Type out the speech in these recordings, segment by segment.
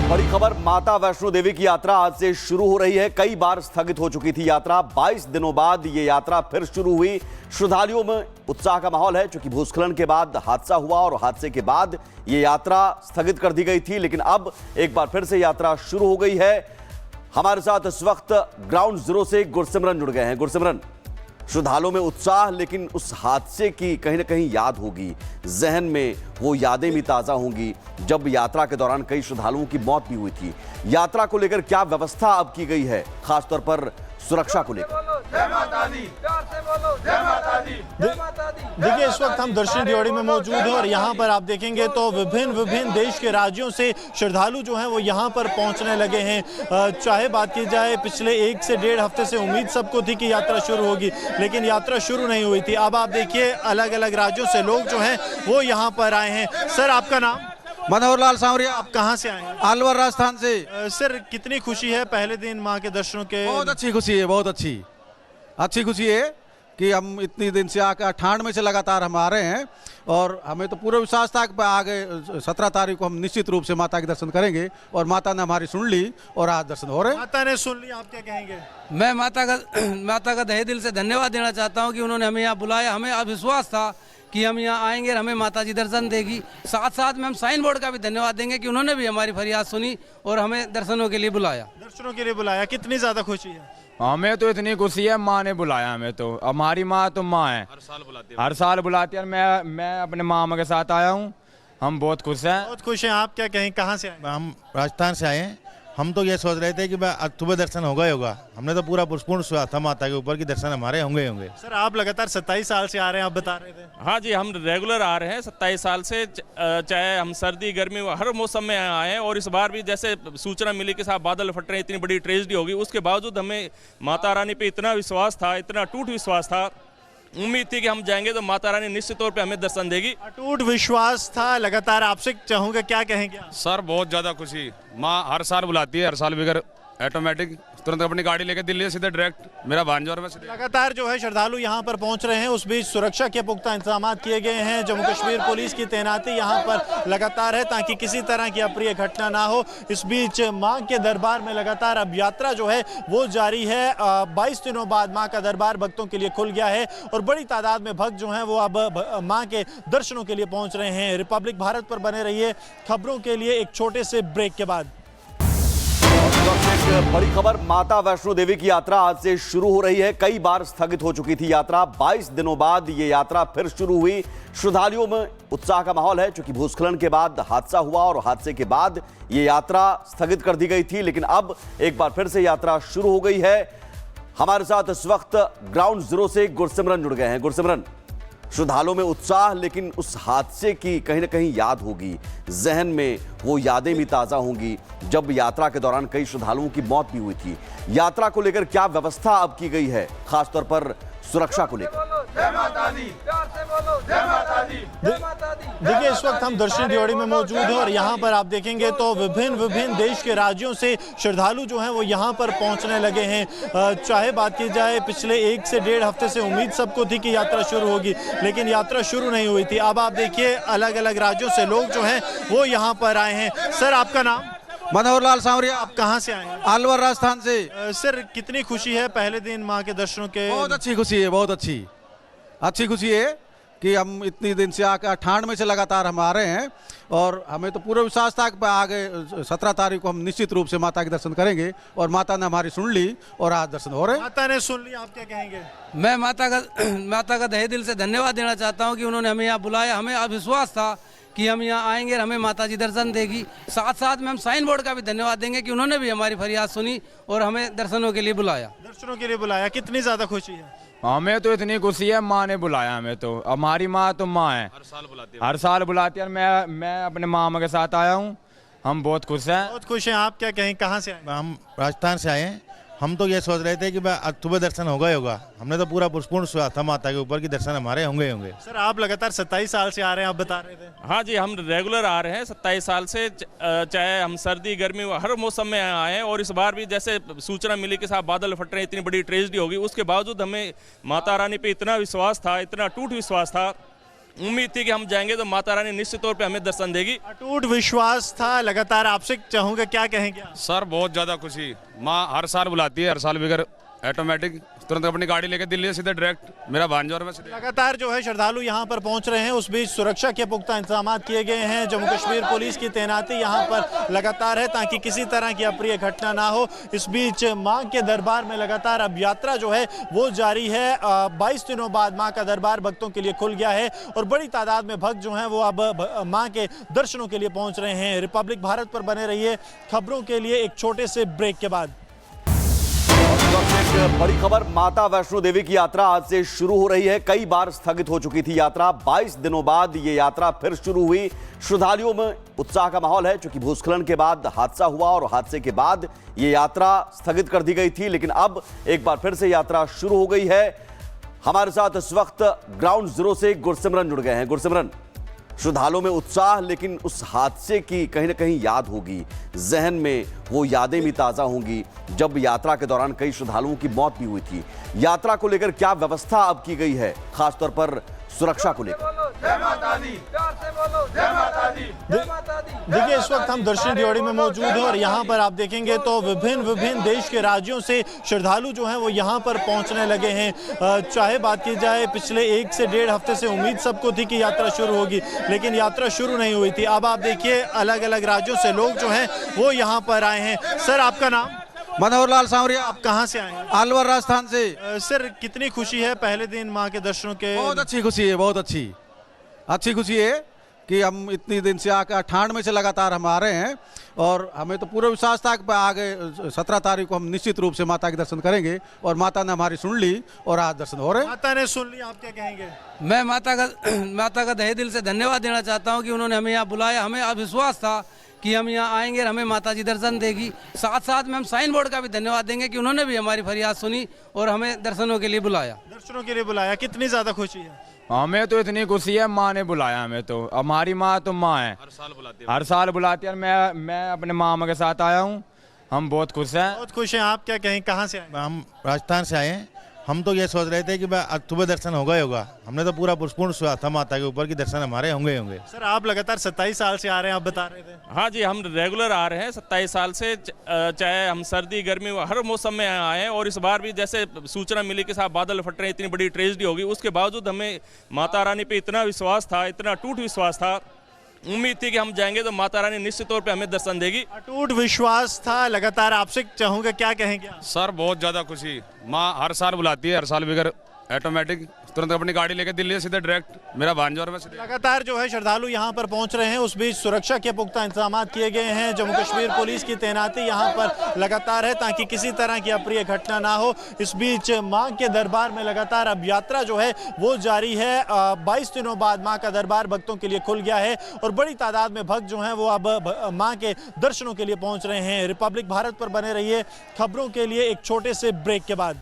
बड़ी खबर, माता वैष्णो देवी की यात्रा आज से शुरू हो रही है। कई बार स्थगित हो चुकी थी यात्रा। 22 दिनों बाद ये यात्रा फिर शुरू हुई। श्रद्धालुओं में उत्साह का माहौल है, क्योंकि भूस्खलन के बाद हादसा हुआ और हादसे के बाद ये यात्रा स्थगित कर दी गई थी, लेकिन अब एक बार फिर से यात्रा शुरू हो गई है। हमारे साथ इस वक्त ग्राउंड जीरो से गुरसिमरन जुड़ गए हैं। गुरसिमरन, श्रद्धालुओं में उत्साह, लेकिन उस हादसे की कहीं ना कहीं याद होगी, जहन में वो यादें भी ताजा होंगी जब यात्रा के दौरान कई श्रद्धालुओं की मौत भी हुई थी। यात्रा को लेकर क्या व्यवस्था अब की गई है, खासतौर पर सुरक्षा को लेकर? जय माता दी, प्यार से बोलो जय माता दी, जय माता दी। देखिए, इस वक्त हम दर्शन ड्योढ़ी में मौजूद हैं और यहाँ पर आप देखेंगे तो विभिन्न देश के राज्यों से श्रद्धालु जो हैं वो यहाँ पर पहुँचने लगे हैं। चाहे बात की जाए पिछले 1 से 1.5 हफ्ते से उम्मीद सबको थी कि यात्रा शुरू होगी, लेकिन यात्रा शुरू नहीं हुई थी। अब आप देखिए अलग अलग राज्यों से लोग जो हैं वो यहाँ पर आए हैं। सर, आपका नाम? मनोहर लाल सांवरिया। आप कहाँ से आए हैं? अलवर राजस्थान से। सर, कितनी खुशी है पहले दिन माँ के दर्शनों के? बहुत अच्छी खुशी है, बहुत अच्छी खुशी है कि हम इतनी दिन से आकर 98 से लगातार हम आ रहे हैं और हमें तो पूरा विश्वास था कि आगे 17 तारीख को हम निश्चित रूप से माता के दर्शन करेंगे और माता ने हमारी सुन ली और आज दर्शन हो रहे हैं। माता ने सुन ली, आप क्या कहेंगे? मैं माता का तहे दिल से धन्यवाद देना चाहता हूं कि उन्होंने हमें यहाँ बुलाया। हमें अविश्वास था कि हम यहाँ आएंगे और हमें माता जी दर्शन देगी। साथ साथ में हम साइन बोर्ड का भी धन्यवाद देंगे कि उन्होंने भी हमारी फरियाद सुनी और हमें दर्शनों के लिए बुलाया। दर्शनों के लिए बुलाया, कितनी ज्यादा खुशी है? हमें तो इतनी खुशी है, माँ ने बुलाया हमें। तो हमारी माँ तो माँ है, हर साल बुलाती है। मैं अपने मामा के साथ आया हूँ, हम बहुत खुश हैं। बहुत खुश हैं। आप क्या कहें, कहाँ से आए? हम राजस्थान से आए हैं। हम तो ये सोच रहे थे कि आज सुबह दर्शन होगा ही होगा। हमने तो पूरा पूर्ण विश्वास था माता के ऊपर कि दर्शन हमारे होंगे ही होंगे। सर, आप लगातार 27 साल से आ रहे हैं, आप बता रहे थे। हाँ जी, हम रेगुलर आ रहे हैं 27 साल से। चाहे हम सर्दी गर्मी हर मौसम में आए हैं, और इस बार भी जैसे सूचना मिली कि साहब बादल फट रहे हैं, इतनी बड़ी ट्रेजेडी होगी, उसके बावजूद हमें माता रानी पे इतना विश्वास था, इतना अटूट विश्वास था, उम्मीद थी कि हम जाएंगे तो माता रानी निश्चित तौर पे हमें दर्शन देगी। अटूट विश्वास था लगातार। आपसे चाहूंगा, क्या कहेंगे? सर, बहुत ज़्यादा खुशी। माँ हर साल बुलाती है, हर साल बगैर ऑटोमेटिक तुरंत अपनी गाड़ी लेकर दिल्ली सीधे डायरेक्ट मेरा भांजा और मैं सीधे। लगातार जो है श्रद्धालु यहाँ पर पहुँच रहे हैं। उस बीच सुरक्षा के पुख्ता इंतजाम किए गए हैं। जम्मू कश्मीर पुलिस की तैनाती यहाँ पर लगातार है ताकि किसी तरह की अप्रिय घटना ना हो। इस बीच माँ के दरबार में लगातार अब यात्रा जो है वो जारी है। 22 दिनों बाद माँ का दरबार भक्तों के लिए खुल गया है और बड़ी तादाद में भक्त जो हैं वो अब माँ के दर्शनों के लिए पहुँच रहे हैं। रिपब्लिक भारत पर बने रहिए खबरों के लिए एक छोटे से ब्रेक के बाद। एक बड़ी खबर, माता वैष्णो देवी की यात्रा आज से शुरू हो रही है। कई बार स्थगित हो चुकी थी यात्रा। 22 दिनों बाद ये यात्रा फिर शुरू हुई। श्रद्धालुओं में उत्साह का माहौल है, क्योंकि भूस्खलन के बाद हादसा हुआ और हादसे के बाद ये यात्रा स्थगित कर दी गई थी, लेकिन अब एक बार फिर से यात्रा शुरू हो गई है। हमारे साथ इस वक्त ग्राउंड जीरो से गुरसिमरन जुड़ गए हैं। गुरसिमरन, श्रद्धालुओं में उत्साह, लेकिन उस हादसे की कहीं ना कहीं याद होगी, जहन में वो यादें भी ताजा होंगी जब यात्रा के दौरान कई श्रद्धालुओं की मौत भी हुई थी। यात्रा को लेकर क्या व्यवस्था अब की गई है, खासतौर पर सुरक्षा को लेकर? जय माता दी, प्यार से बोलो जय माता दी, जय माता दी। देखिए, इस वक्त हम दर्शन ड्योढ़ी में मौजूद हैं और यहाँ पर आप देखेंगे तो विभिन्न देश के राज्यों से श्रद्धालु जो हैं वो यहाँ पर पहुँचने लगे हैं। चाहे बात की जाए पिछले 1 से 1.5 हफ्ते से उम्मीद सबको थी कि यात्रा शुरू होगी, लेकिन यात्रा शुरू नहीं हुई थी। अब आप देखिए अलग अलग राज्यों से लोग जो हैं वो यहाँ पर आए हैं। सर, आपका नाम? मनोहर लाल सांवरिया। आप कहाँ से आए हैं? अलवर राजस्थान से। सर, कितनी खुशी है पहले दिन माँ के दर्शनों के? बहुत अच्छी खुशी है, बहुत अच्छी खुशी है कि हम इतनी दिन से आकर 98 से लगातार हम आ रहे हैं और हमें तो पूरा विश्वास था कि आगे 17 तारीख को हम निश्चित रूप से माता के दर्शन करेंगे और माता ने हमारी सुन ली और आज दर्शन हो रहे हैं। माता ने सुन ली, आप क्या कहेंगे? मैं माता का तहे दिल से धन्यवाद देना चाहता हूं कि उन्होंने हमें यहाँ बुलाया। हमें अविश्वास था कि हम यहाँ आएंगे और हमें माता जी दर्शन देगी। साथ साथ में हम साइन बोर्ड का भी धन्यवाद देंगे कि उन्होंने भी हमारी फरियाद सुनी और हमें दर्शनों के लिए बुलाया। दर्शनों के लिए बुलाया, कितनी ज्यादा खुशी है? हमें तो इतनी खुशी है, माँ ने बुलाया हमें। तो हमारी माँ तो माँ है, हर साल बुलाती है। मैं अपने मामा के साथ आया हूँ, हम बहुत खुश हैं। बहुत खुश हैं। आप क्या कहें, कहाँ से आए? हम राजस्थान से आए हैं। हम तो ये सोच रहे थे कि आज सुबह दर्शन होगा ही होगा। हमने तो पूरा पूर्ण विश्वास था माता के ऊपर कि दर्शन हमारे होंगे ही होंगे। सर, आप लगातार 27 साल से आ रहे हैं, आप बता रहे थे। हाँ जी, हम रेगुलर आ रहे हैं 27 साल से। चाहे हम सर्दी गर्मी हर मौसम में आए हैं, और इस बार भी जैसे सूचना मिली कि साहब बादल फट रहे हैं, इतनी बड़ी ट्रेजेडी होगी, उसके बावजूद हमें माता रानी पे इतना विश्वास था, इतना अटूट विश्वास था, उम्मीद थी कि हम जाएंगे तो माता रानी निश्चित तौर पे हमें दर्शन देगी। अटूट विश्वास था लगातार। आपसे चाहूंगा क्या कहेंगे आप? सर बहुत ज़्यादा खुशी, माँ हर साल बुलाती है, हर साल बगैर ऑटोमेटिक तुरंत अपनी गाड़ी लेके दिल्ली से सीधे डायरेक्ट मेरा भांजा और मैं सीधे। लगातार जो है श्रद्धालु यहाँ पर पहुँच रहे हैं, उस बीच सुरक्षा के पुख्ता इंतजाम किए गए हैं। जम्मू कश्मीर पुलिस की तैनाती यहाँ पर लगातार है ताकि किसी तरह की अप्रिय घटना ना हो। इस बीच माँ के दरबार में लगातार अब यात्रा जो है वो जारी है। 22 दिनों बाद माँ का दरबार भक्तों के लिए खुल गया है और बड़ी तादाद में भक्त जो हैं वो अब माँ के दर्शनों के लिए पहुँच रहे हैं। रिपब्लिक भारत पर बने रहिए खबरों के लिए एक छोटे से ब्रेक के बाद। एक बड़ी खबर, माता वैष्णो देवी की यात्रा आज से शुरू हो रही है। कई बार स्थगित हो चुकी थी यात्रा। 22 दिनों बाद ये यात्रा फिर शुरू हुई। श्रद्धालुओं में उत्साह का माहौल है क्योंकि भूस्खलन के बाद हादसा हुआ और हादसे के बाद ये यात्रा स्थगित कर दी गई थी, लेकिन अब एक बार फिर से यात्रा शुरू हो गई है। हमारे साथ इस वक्त ग्राउंड जीरो से गुरसिमरन जुड़ गए हैं। गुरसिमरन, श्रद्धालुओं में उत्साह, लेकिन उस हादसे की कहीं ना कहीं याद होगी, जहन में वो यादें भी ताज़ा होंगी जब यात्रा के दौरान कई श्रद्धालुओं की मौत भी हुई थी। यात्रा को लेकर क्या व्यवस्था अब की गई है, खासतौर पर सुरक्षा को लेकर? जय माता दी, प्यार से बोलो जय माता दी, जय माता दी। देखिए, इस वक्त हम दर्शन ड्योढ़ी में मौजूद हैं और यहाँ पर आप देखेंगे तो विभिन्न देश के राज्यों से श्रद्धालु जो हैं वो यहाँ पर पहुँचने लगे हैं। चाहे बात की जाए पिछले 1 से 1.5 हफ्ते से उम्मीद सबको थी कि यात्रा शुरू होगी, लेकिन यात्रा शुरू नहीं हुई थी। अब आप देखिए अलग अलग राज्यों से लोग जो हैं वो यहाँ पर आए हैं। सर, आपका नाम? मनोहर लाल सांवरिया। आप कहाँ से आए हैं? अलवर राजस्थान से। सर, कितनी खुशी है पहले दिन माँ के दर्शनों के? बहुत अच्छी खुशी है, बहुत अच्छी खुशी है कि हम इतनी दिन से आकर 98 से लगातार हम आ रहे हैं और हमें तो पूरा विश्वास था कि आगे 17 तारीख को हम निश्चित रूप से माता के दर्शन करेंगे और माता ने हमारी सुन ली और आज दर्शन हो रहे हैं। माता ने सुन ली, आप क्या कहेंगे? मैं माता का तहे दिल से धन्यवाद देना चाहता हूं कि उन्होंने हमें यहाँ बुलाया। हमें अब विश्वास था कि हम यहाँ आएंगे और हमें माता जी दर्शन देगी। साथ साथ में हम साइन बोर्ड का भी धन्यवाद देंगे कि उन्होंने भी हमारी फरियाद सुनी और हमें दर्शनों के लिए बुलाया। दर्शनों के लिए बुलाया, कितनी ज्यादा खुशी है? हमें तो इतनी खुशी है, माँ ने बुलाया हमें तो। हमारी माँ तो माँ है, हर साल बुलाती है। मैं अपने मामा के साथ आया हूँ, हम बहुत खुश हैं। बहुत खुश हैं। आप क्या कहें, कहाँ से आए? हम राजस्थान से आए हैं। हम तो ये सोच रहे थे कि आज सुबह दर्शन होगा ही होगा। हमने तो पूरा पूर्ण विश्वास था माता के ऊपर कि दर्शन हमारे होंगे ही होंगे। सर, आप लगातार 27 साल से आ रहे हैं, आप बता रहे थे। हाँ जी, हम रेगुलर आ रहे हैं 27 साल से। चाहे हम सर्दी गर्मी हर मौसम में आए हैं और इस बार भी जैसे सूचना मिली कि साहब बादल फट रहे हैं, इतनी बड़ी ट्रेजेडी होगी, उसके बावजूद हमें माता रानी पे इतना विश्वास था, इतना अटूट विश्वास था। उम्मीद थी कि हम जाएंगे तो माता रानी निश्चित तौर पे हमें दर्शन देगी। अटूट विश्वास था लगातार। आपसे चाहूंगा क्या कहेंगे आप? सर बहुत ज़्यादा खुशी, माँ हर साल बुलाती है, हर साल बगैर ऑटोमेटिक तुरंत अपनी गाड़ी लेके दिल्ली से सीधे डायरेक्ट मेरा भांजा और मैं सीधे। लगातार जो है श्रद्धालु यहाँ पर पहुँच रहे हैं, उस बीच सुरक्षा के पुख्ता इंतजाम किए गए हैं। जम्मू कश्मीर पुलिस की तैनाती यहाँ पर लगातार है ताकि किसी तरह की अप्रिय घटना ना हो। इस बीच माँ के दरबार में लगातार अब यात्रा जो है वो जारी है। 22 दिनों बाद माँ का दरबार भक्तों के लिए खुल गया है और बड़ी तादाद में भक्त जो हैं वो अब माँ के दर्शनों के लिए पहुँच रहे हैं। रिपब्लिक भारत पर बने रहिए खबरों के लिए एक छोटे से ब्रेक के बाद।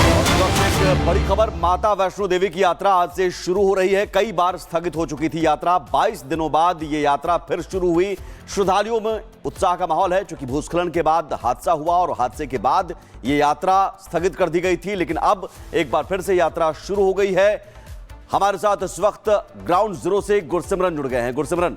एक बड़ी खबर, माता वैष्णो देवी की यात्रा आज से शुरू हो रही है। कई बार स्थगित हो चुकी थी यात्रा। 22 दिनों बाद ये यात्रा फिर शुरू हुई। श्रद्धालुओं में उत्साह का माहौल है क्योंकि भूस्खलन के बाद हादसा हुआ और हादसे के बाद ये यात्रा स्थगित कर दी गई थी, लेकिन अब एक बार फिर से यात्रा शुरू हो गई है। हमारे साथ इस वक्त ग्राउंड जीरो से गुरसिमरन जुड़ गए हैं। गुरसिमरन,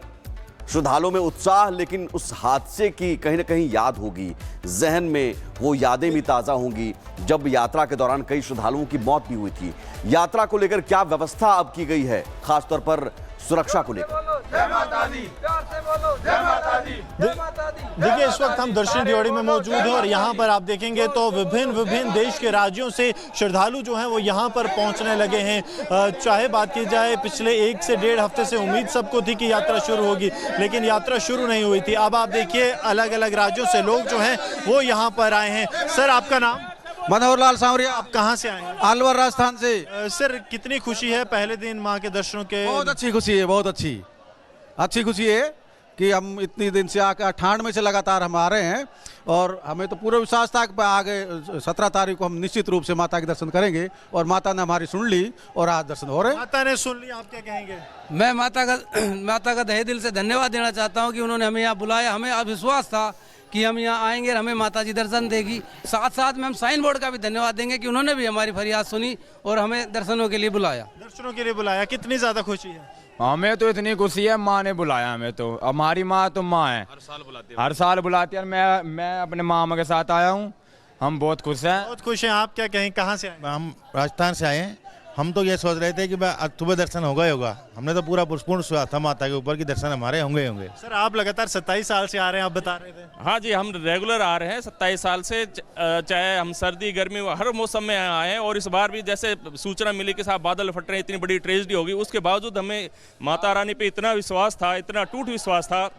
श्रद्धालुओं में उत्साह, लेकिन उस हादसे की कहीं ना कहीं याद होगी, जहन में वो यादें भी ताज़ा होंगी जब यात्रा के दौरान कई श्रद्धालुओं की मौत भी हुई थी। यात्रा को लेकर क्या व्यवस्था अब की गई है, खासतौर पर सुरक्षा को लेकर? जय माता दी, प्यार से बोलो जय माता दी, जय माता दी। देखिए, इस वक्त हम दर्शन ड्योढ़ी में मौजूद हैं और यहाँ पर आप देखेंगे तो विभिन्न देश के राज्यों से श्रद्धालु जो हैं वो यहाँ पर पहुँचने लगे हैं। चाहे बात की जाए पिछले 1 से 1.5 हफ्ते से उम्मीद सबको थी कि यात्रा शुरू होगी, लेकिन यात्रा शुरू नहीं हुई थी। अब आप देखिए अलग अलग राज्यों से लोग जो हैं वो यहाँ पर आए हैं। सर, आपका नाम? मनोहर लाल सांवरिया। आप कहाँ से आए हैं? अलवर राजस्थान से। सर, कितनी खुशी है पहले दिन माँ के दर्शनों के? बहुत अच्छी खुशी है, बहुत अच्छी खुशी है कि हम इतनी दिन से आकर 98 से लगातार हम आ रहे हैं और हमें तो पूरा विश्वास था कि आगे 17 तारीख को हम निश्चित रूप से माता के दर्शन करेंगे और माता ने हमारी सुन ली और आज दर्शन हो रहे हैं। माता ने सुन ली, आप क्या कहेंगे? मैं माता का तहे दिल से धन्यवाद देना चाहता हूं कि उन्होंने हमें यहाँ बुलाया। हमें अब विश्वास था कि हम यहाँ आएंगे और हमें माता जी दर्शन देगी। साथ साथ में हम साइन बोर्ड का भी धन्यवाद देंगे कि उन्होंने भी हमारी फरियाद सुनी और हमें दर्शनों के लिए बुलाया। दर्शनों के लिए बुलाया, कितनी ज्यादा खुशी है? हमें तो इतनी खुशी है, माँ ने बुलाया हमें तो। हमारी माँ तो माँ है, हर साल बुलाती है। और मैं अपने मामा के साथ आया हूँ, हम बहुत खुश हैं। बहुत खुश हैं। आप क्या कहें, कहाँ से आए? हम राजस्थान से आए हैं। हम तो ये सोच रहे थे कि आज सुबह दर्शन होगा ही होगा। हमने तो पूरा पूर्ण विश्वास था माता के ऊपर कि दर्शन हमारे होंगे ही होंगे। सर आप लगातार 27 साल से आ रहे हैं, आप बता रहे थे। हाँ जी, हम रेगुलर आ रहे हैं 27 साल से, चाहे हम सर्दी गर्मी हर मौसम में आए हैं। और इस बार भी जैसे सूचना मिली कि साहब बादल फट रहे हैं, इतनी बड़ी ट्रेजेडी होगी, उसके बावजूद हमें माता रानी पे इतना विश्वास था, इतना अटूट विश्वास था,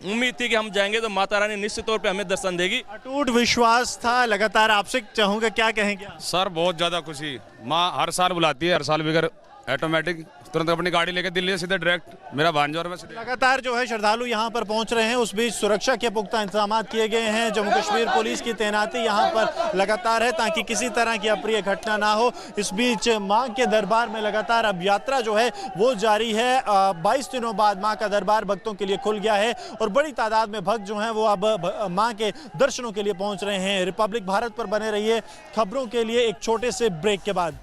उम्मीद थी कि हम जाएंगे तो माता रानी निश्चित तौर पे हमें दर्शन देगी। अटूट विश्वास था लगातार। आपसे चाहूंगा, क्या कहेंगे आप? सर बहुत ज़्यादा खुशी, माँ हर साल बुलाती है, हर साल बगैर ऑटोमेटिक तुरंत अपनी गाड़ी लेके दिल्ली सीधे डायरेक्ट मेरा भांजा और मैं सीधे। लगातार जो है श्रद्धालु यहाँ पर पहुँच रहे हैं। उस बीच सुरक्षा के पुख्ता इंतजाम किए गए हैं। जम्मू कश्मीर पुलिस की तैनाती यहाँ पर लगातार है ताकि किसी तरह की अप्रिय घटना ना हो। इस बीच माँ के दरबार में लगातार अब यात्रा जो है वो जारी है। 22 दिनों बाद माँ का दरबार भक्तों के लिए खुल गया है और बड़ी तादाद में भक्त जो हैं वो अब माँ के दर्शनों के लिए पहुँच रहे हैं। रिपब्लिक भारत पर बने रहिए खबरों के लिए एक छोटे से ब्रेक के बाद।